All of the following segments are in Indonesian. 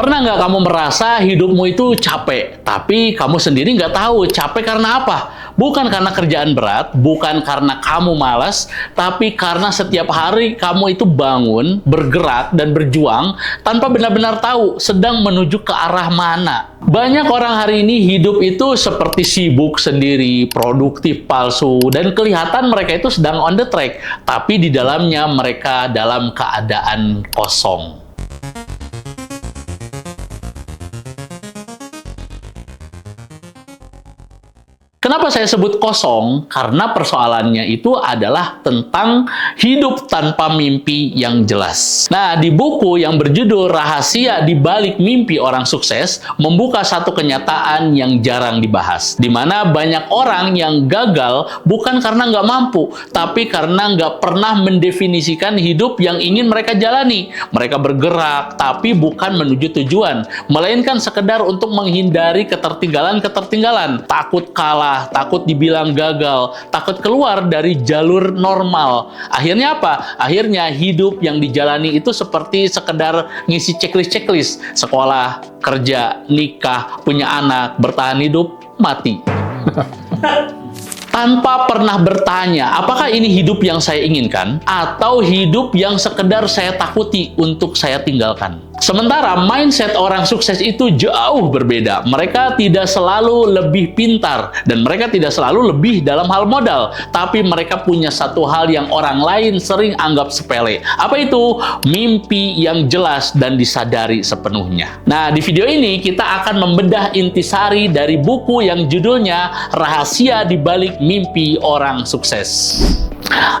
Pernah nggak kamu merasa hidupmu itu capek, tapi kamu sendiri nggak tahu capek karena apa? Bukan karena kerjaan berat, bukan karena kamu malas, tapi karena setiap hari kamu itu bangun, bergerak, dan berjuang tanpa benar-benar tahu sedang menuju ke arah mana. Banyak orang hari ini hidup itu seperti sibuk sendiri, produktif palsu, dan kelihatan mereka itu sedang on the track, tapi di dalamnya mereka dalam keadaan kosong. Kenapa saya sebut kosong? Karena persoalannya itu adalah tentang hidup tanpa mimpi yang jelas. Nah, di buku yang berjudul Rahasia di Balik Mimpi Orang Sukses, membuka satu kenyataan yang jarang dibahas. Di mana banyak orang yang gagal bukan karena nggak mampu, tapi karena nggak pernah mendefinisikan hidup yang ingin mereka jalani. Mereka bergerak, tapi bukan menuju tujuan, melainkan sekedar untuk menghindari ketertinggalan-ketertinggalan. Takut kalah, takut dibilang gagal, takut keluar dari jalur normal. Akhirnya apa? Akhirnya hidup yang dijalani itu seperti sekedar ngisi checklist-checklist. Sekolah, kerja, nikah, punya anak, bertahan hidup, mati. Tanpa pernah bertanya, apakah ini hidup yang saya inginkan? Atau hidup yang sekedar saya takuti untuk saya tinggalkan? Sementara mindset orang sukses itu jauh berbeda. Mereka tidak selalu lebih pintar dan mereka tidak selalu lebih dalam hal modal, tapi mereka punya satu hal yang orang lain sering anggap sepele. Apa itu? Mimpi yang jelas dan disadari sepenuhnya. Nah, di video ini kita akan membedah intisari dari buku yang judulnya Rahasia di Balik Mimpi Orang Sukses.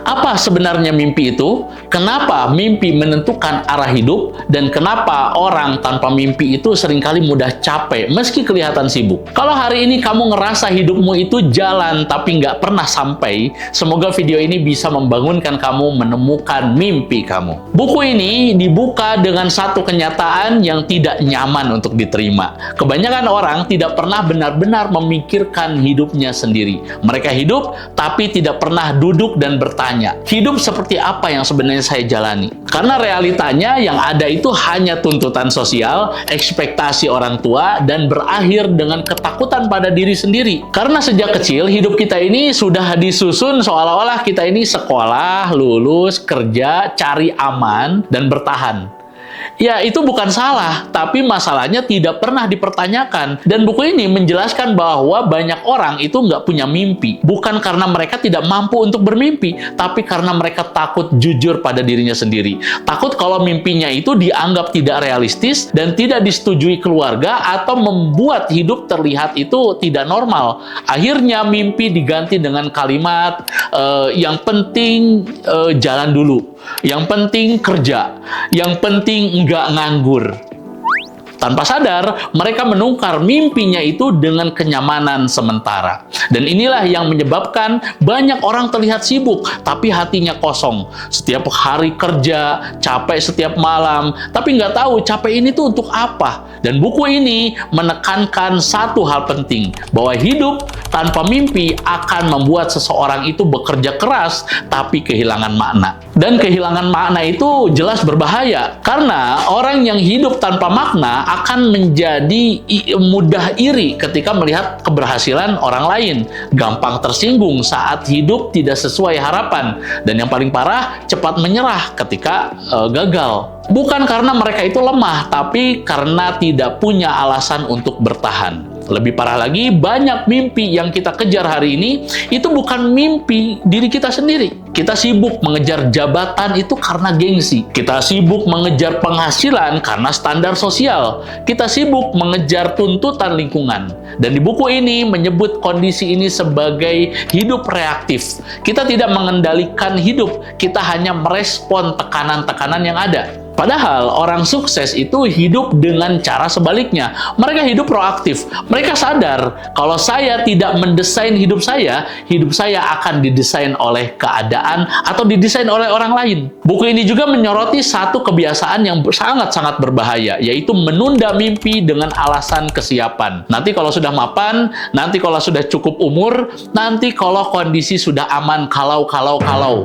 Apa sebenarnya mimpi itu? Kenapa mimpi menentukan arah hidup? Dan kenapa orang tanpa mimpi itu seringkali mudah capek meski kelihatan sibuk? Kalau hari ini kamu ngerasa hidupmu itu jalan tapi nggak pernah sampai, semoga video ini bisa membangunkan kamu menemukan mimpi kamu. Buku ini dibuka dengan satu kenyataan yang tidak nyaman untuk diterima. Kebanyakan orang tidak pernah benar-benar memikirkan hidupnya sendiri. Mereka hidup tapi tidak pernah duduk dan bertanya, hidup seperti apa yang sebenarnya saya jalani? Karena realitanya yang ada itu hanya tuntutan sosial, ekspektasi orang tua, dan berakhir dengan ketakutan pada diri sendiri. Karena sejak kecil, hidup kita ini sudah disusun seolah-olah kita ini sekolah, lulus, kerja, cari aman, dan bertahan. Ya, itu bukan salah, tapi masalahnya tidak pernah dipertanyakan. Dan buku ini menjelaskan bahwa banyak orang itu nggak punya mimpi. Bukan karena mereka tidak mampu untuk bermimpi, tapi karena mereka takut jujur pada dirinya sendiri. Takut kalau mimpinya itu dianggap tidak realistis dan tidak disetujui keluarga atau membuat hidup terlihat itu tidak normal. Akhirnya mimpi diganti dengan kalimat, yang penting jalan dulu. Yang penting kerja. Yang penting nggak nganggur. Tanpa sadar, mereka menukar mimpinya itu dengan kenyamanan sementara. Dan inilah yang menyebabkan banyak orang terlihat sibuk, tapi hatinya kosong. Setiap hari kerja, capek setiap malam, tapi nggak tahu capek ini tuh untuk apa. Dan buku ini menekankan satu hal penting, bahwa hidup tanpa mimpi akan membuat seseorang itu bekerja keras, tapi kehilangan makna. Dan kehilangan makna itu jelas berbahaya, karena orang yang hidup tanpa makna akan menjadi mudah iri ketika melihat keberhasilan orang lain, gampang tersinggung saat hidup tidak sesuai harapan, dan yang paling parah, cepat menyerah ketika gagal. Bukan karena mereka itu lemah, tapi karena tidak punya alasan untuk bertahan. Lebih parah lagi, banyak mimpi yang kita kejar hari ini itu bukan mimpi diri kita sendiri. Kita sibuk mengejar jabatan itu karena gengsi. Kita sibuk mengejar penghasilan karena standar sosial. Kita sibuk mengejar tuntutan lingkungan. Dan di buku ini menyebut kondisi ini sebagai hidup reaktif. Kita tidak mengendalikan hidup, kita hanya merespon tekanan-tekanan yang ada. Padahal orang sukses itu hidup dengan cara sebaliknya. Mereka hidup proaktif. Mereka sadar kalau saya tidak mendesain hidup saya akan didesain oleh keadaan atau didesain oleh orang lain. Buku ini juga menyoroti satu kebiasaan yang sangat-sangat berbahaya, yaitu menunda mimpi dengan alasan kesiapan. Nanti kalau sudah mapan, nanti kalau sudah cukup umur, nanti kalau kondisi sudah aman, kalau.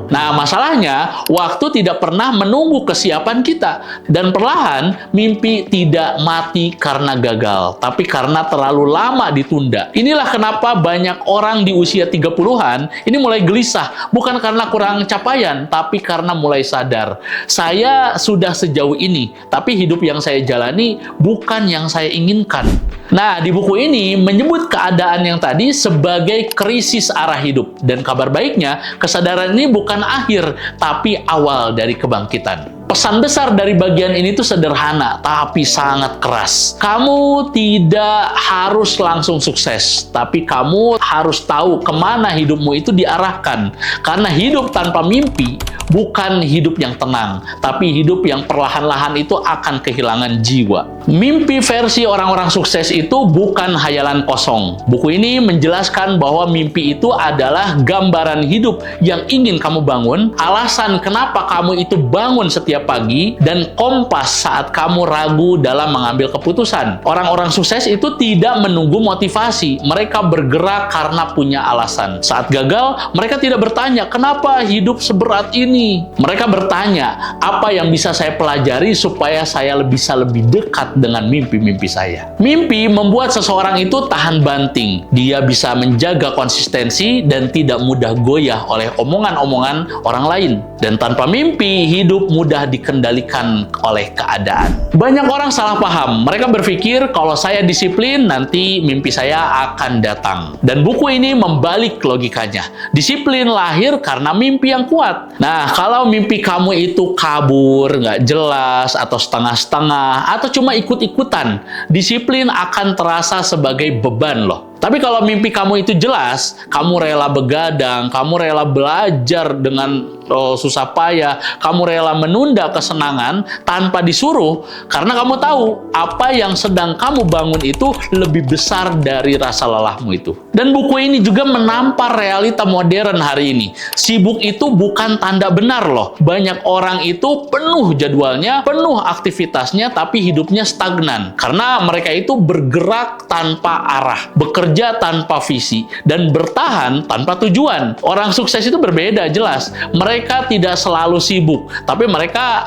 Nah, masalahnya, waktu tidak pernah menunggu kesiapan kita. kita. Dan perlahan, mimpi tidak mati karena gagal, tapi karena terlalu lama ditunda. Inilah kenapa banyak orang di usia 30-an ini mulai gelisah, bukan karena kurang capaian, tapi karena mulai sadar. Saya sudah sejauh ini, tapi hidup yang saya jalani bukan yang saya inginkan. Nah, di buku ini menyebut keadaan yang tadi sebagai krisis arah hidup. Dan kabar baiknya, kesadaran ini bukan akhir, tapi awal dari kebangkitan. Pesan besar dari bagian ini tuh sederhana, tapi sangat keras. Kamu tidak harus langsung sukses, tapi kamu harus tahu kemana hidupmu itu diarahkan. Karena hidup tanpa mimpi bukan hidup yang tenang, tapi hidup yang perlahan-lahan itu akan kehilangan jiwa. Mimpi versi orang-orang sukses itu bukan hayalan kosong. Buku ini menjelaskan bahwa mimpi itu adalah gambaran hidup yang ingin kamu bangun, alasan kenapa kamu itu bangun setiap pagi, dan kompas saat kamu ragu dalam mengambil keputusan. Orang-orang sukses itu tidak menunggu motivasi, mereka bergerak karena punya alasan. Saat gagal, mereka tidak bertanya, kenapa hidup seberat ini? Mereka bertanya, apa yang bisa saya pelajari supaya saya bisa lebih dekat dengan mimpi-mimpi saya? Mimpi membuat seseorang itu tahan banting. Dia bisa menjaga konsistensi dan tidak mudah goyah oleh omongan-omongan orang lain. Dan tanpa mimpi, hidup mudah dikendalikan oleh keadaan. Banyak orang salah paham. Mereka berpikir kalau saya disiplin, nanti mimpi saya akan datang. Dan buku ini membalik logikanya. Disiplin lahir karena mimpi yang kuat. Nah, kalau mimpi kamu itu kabur, nggak jelas, atau setengah-setengah, atau cuma ikut-ikutan, disiplin akan terasa sebagai beban loh. Tapi kalau mimpi kamu itu jelas, kamu rela begadang, kamu rela belajar dengan susah payah, kamu rela menunda kesenangan tanpa disuruh, karena kamu tahu apa yang sedang kamu bangun itu lebih besar dari rasa lelahmu itu. Dan buku ini juga menampar realita modern hari ini. Sibuk itu bukan tanda benar loh. Banyak orang itu penuh jadwalnya, penuh aktivitasnya, tapi hidupnya stagnan. Karena mereka itu bergerak tanpa arah, bekerja tanpa visi, dan bertahan tanpa tujuan. Orang sukses itu berbeda jelas. Mereka tidak selalu sibuk, tapi mereka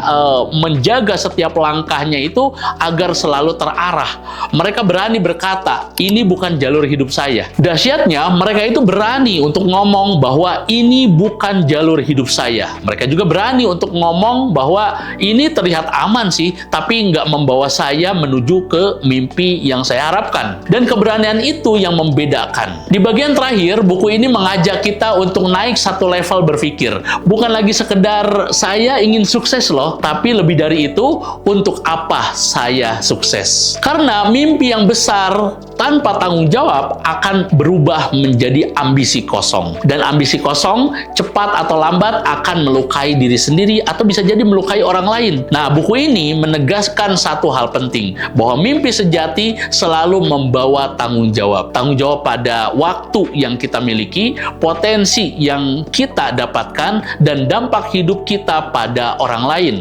menjaga setiap langkahnya itu agar selalu terarah. Mereka berani berkata, ini bukan jalur hidup saya. Dahsyatnya, mereka itu berani untuk ngomong bahwa ini bukan jalur hidup saya. Mereka juga berani untuk ngomong bahwa ini terlihat aman sih, tapi nggak membawa saya menuju ke mimpi yang saya harapkan. Dan keberanian itu yang membedakan. Di bagian terakhir, buku ini mengajak kita untuk naik satu level berpikir. Bukan lagi sekedar saya ingin sukses loh, tapi lebih dari itu, untuk apa saya sukses? Karena mimpi yang besar tanpa tanggung jawab akan berubah menjadi ambisi kosong. Dan ambisi kosong cepat atau lambat akan melukai diri sendiri atau bisa jadi melukai orang lain. Nah, buku ini menegaskan satu hal penting, bahwa mimpi sejati selalu membawa tanggung jawab. Tanggung jawab pada waktu yang kita miliki, potensi yang kita dapatkan, dan dampak hidup kita pada orang lain.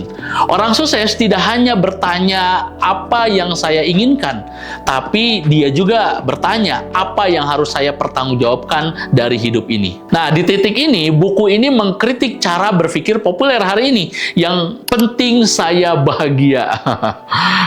Orang sukses tidak hanya bertanya apa yang saya inginkan, tapi dia juga bertanya apa yang harus saya pertanggungjawabkan dari hidup ini. Nah, di titik ini, buku ini mengkritik cara berpikir populer hari ini. Yang penting saya bahagia.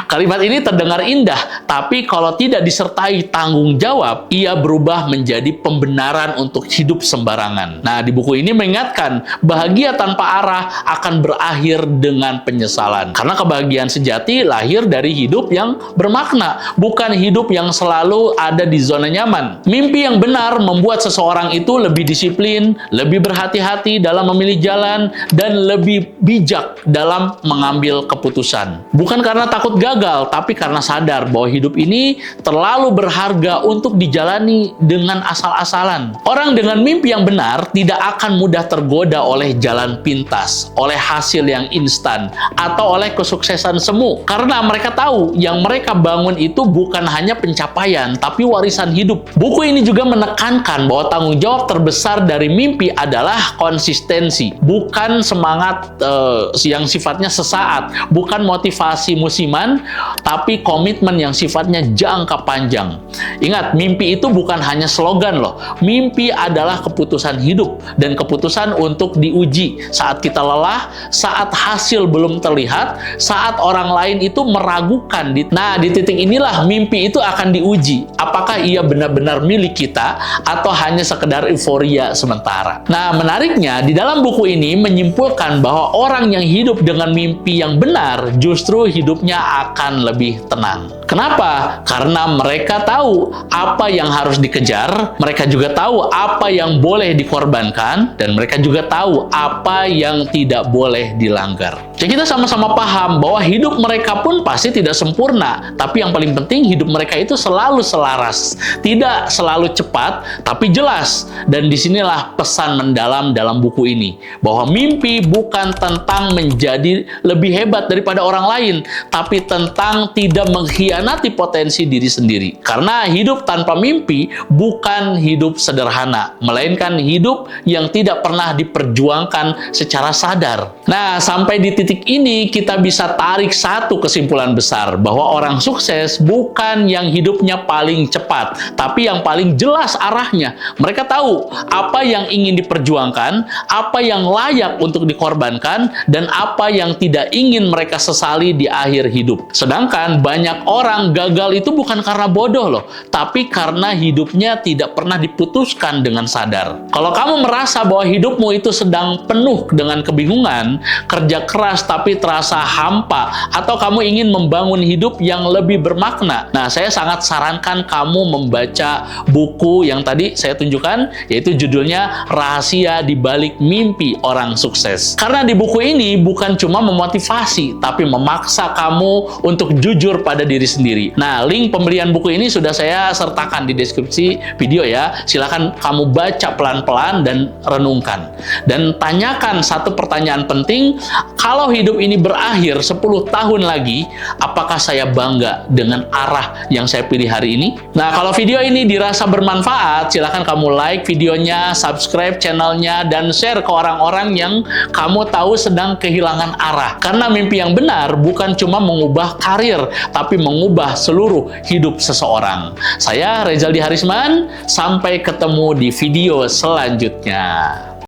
Kalimat ini terdengar indah, tapi kalau tidak disertai tanggung jawab, ia berubah menjadi pembenaran untuk hidup sembarangan. Nah, di buku ini mengingatkan, bahagia tanpa arah akan berakhir dengan penyesalan. Karena kebahagiaan sejati lahir dari hidup yang bermakna, bukan hidup yang selalu ada di zona nyaman. Mimpi yang benar membuat seseorang itu lebih disiplin, lebih berhati-hati dalam memilih jalan, dan lebih bijak dalam mengambil keputusan. Bukan karena takut gagal, tapi karena sadar bahwa hidup ini terlalu berharga untuk dijalani dengan asal-asalan. Orang dengan mimpi yang benar tidak akan mudah tergoda oleh jalan pintas, oleh hasil yang instan, atau oleh kesuksesan semu. Karena mereka tahu yang mereka bangun itu bukan hanya pencapaian, tapi warisan hidup. Buku ini juga menekankan bahwa tanggung jawab terbesar dari mimpi adalah konsistensi, bukan semangat yang sifatnya sesaat, bukan motivasi musiman, tapi komitmen yang sifatnya jangka panjang. Ingat, mimpi mimpi itu bukan hanya slogan loh. Mimpi adalah keputusan hidup dan keputusan untuk diuji saat kita lelah, saat hasil belum terlihat, saat orang lain itu meragukan. Nah, di titik inilah mimpi itu akan diuji. Apakah ia benar-benar milik kita atau hanya sekedar euforia sementara. Nah, menariknya di dalam buku ini menyimpulkan bahwa orang yang hidup dengan mimpi yang benar justru hidupnya akan lebih tenang. Kenapa? Karena mereka tahu apa yang harus dikejar, mereka juga tahu apa yang boleh dikorbankan, dan mereka juga tahu apa yang tidak boleh dilanggar. Jadi kita sama-sama paham bahwa hidup mereka pun pasti tidak sempurna, tapi yang paling penting hidup mereka itu selalu selaras, tidak selalu cepat, tapi jelas. Dan disinilah pesan mendalam dalam buku ini, bahwa mimpi bukan tentang menjadi lebih hebat daripada orang lain, tapi tentang tidak mengkhianati potensi diri sendiri. Karena hidup tanpa mimpi bukan hidup sederhana, melainkan hidup yang tidak pernah diperjuangkan secara sadar. Nah, sampai di titik ini kita bisa tarik satu kesimpulan besar, bahwa orang sukses bukan yang hidupnya paling cepat, tapi yang paling jelas arahnya. Mereka tahu apa yang ingin diperjuangkan, apa yang layak untuk dikorbankan, dan apa yang tidak ingin mereka sesali di akhir hidup. Sedangkan banyak orang gagal itu bukan karena bodoh loh, tapi karena hidupnya tidak pernah diputuskan dengan sadar. Kalau kamu merasa bahwa hidupmu itu sedang penuh dengan kebingungan, kerja keras tapi terasa hampa, atau kamu ingin membangun hidup yang lebih bermakna, nah saya sangat sarankan kamu membaca buku yang tadi saya tunjukkan, yaitu judulnya Rahasia di Balik Mimpi Orang Sukses. Karena di buku ini bukan cuma memotivasi, tapi memaksa kamu untuk jujur pada diri sendiri. Nah, link pembelian buku ini sudah saya sertakan di deskripsi video ya. Silakan kamu baca pelan-pelan dan renungkan. Dan tanyakan satu pertanyaan penting, kalau hidup ini berakhir 10 tahun lagi, apakah saya bangga dengan arah yang saya pilih hari ini? Nah, kalau video ini dirasa bermanfaat, silakan kamu like videonya, subscribe channelnya, dan share ke orang-orang yang kamu tahu sedang kehilangan arah. Karena mimpi yang benar bukan cuma mengubah karir, tapi mengubah seluruh hidup seseorang. Saya Rezaldi Harisman, sampai ketemu di video selanjutnya.